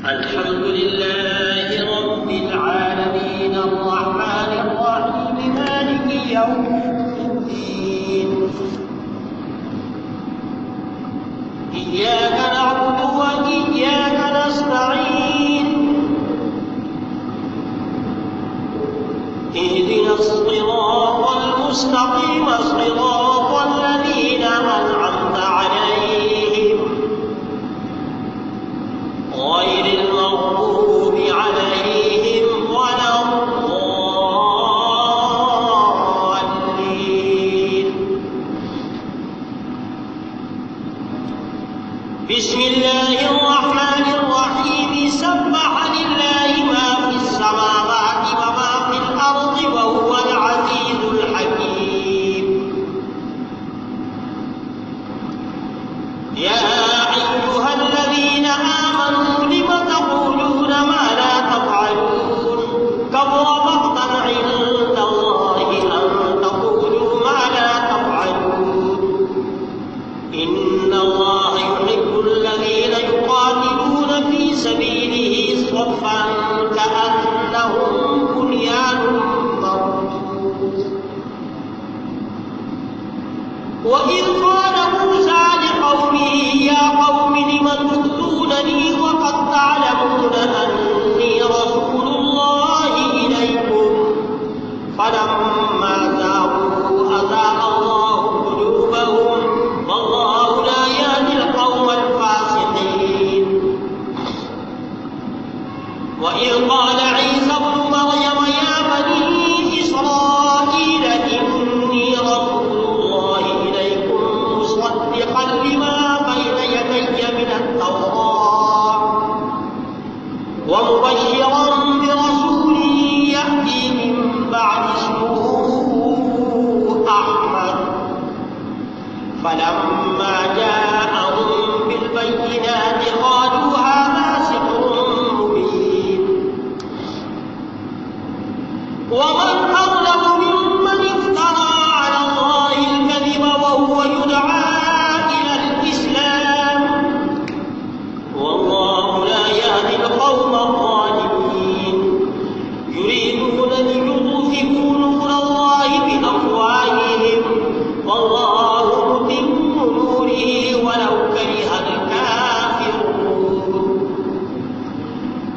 الحمد لله رب العالمين الرحمن الرحيم مالك يوم الدين إياك نعبد وإياك نستعين اهدنا الصراط المستقيم صراط الذين أنعمت عليهم غير المغضوب عليهم ولا الضالين. بسم الله الرحمن الرحيم سبح لله ما في السماوات وما في الأرض وهو العزيز الحكيم. يا أيها الذين آمنوا لم تقولون ما لا تفعلون كبر مقتا عند الله أن تقولوا ما لا تفعلون إن الله يحب الذين يقاتلون في سبيله صفا كأنهم بنيان مرصوص. وإذ قال موسى لقومه يا قوم لم تؤذونني وقد تعلمون أني رسول الله إليكم فلما زاغوا أزاغ الله قلوبهم والله لا يهدي القوم الفاسقين. وإذ قال عيسى ابن مريم يا بني إسرائيل إني رسول الله إليكم مصدقا لما بين يدي من التوراة ومبشرا برسول يأتي من بعد اسمه أحمد. فلما جاءهم بالبينات قالوا هذا سحر مبين. ومن أظلم ممن افترى على الله الكذب وهو يدعى إلى الإسلام والله لا يهدي القوم الظالمين. يريدون ليطفئوا نور الله بأفواههم والله متم نوره ولو كره الكافرون.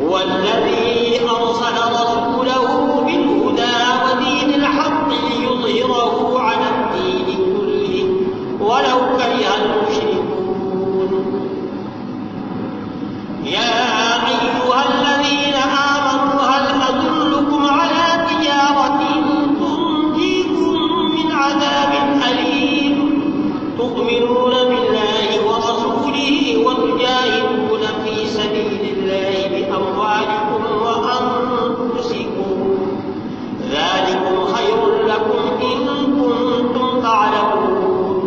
هو الذي أرسل رسوله بالهدى ودين الحق ليظهره على الدين كله ولو كره المشركون. يا أيها الذين آمنوا هل أدلكم على تجارة تنجيكم من عذاب أليم تؤمنون بالله ورسوله وتجاهدون في سبيل الله بأموالكم وأنفسكم ذلكم خير لكم إن كنتم تعلمون.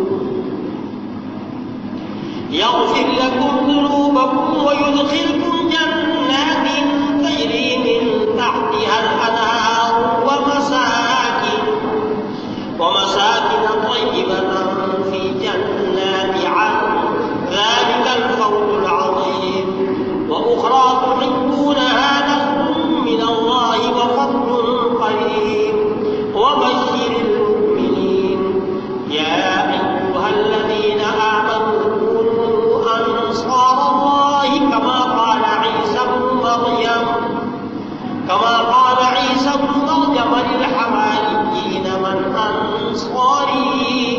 يغفر لكم ذنوبكم ويدخلكم جنات تجري من تحتها الأنهار ومساكن طيبة في جنات عدن ذلك الفوز العظيم. وأخرى تحبونها نصر من الله وفضل قريب وبشر المؤمنين. يا أيها الذين آمنوا كونوا أنصار الله كما قال عيسى ابن مريم للحواريين من أنصاري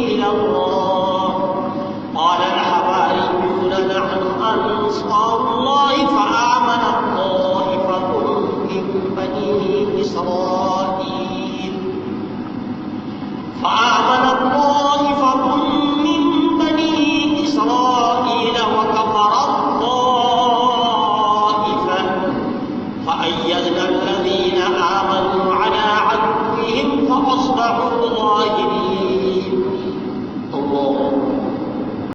إلى الله قال الحواريون نحن أنصار الله فآمنت طائفة من بني إسرائيل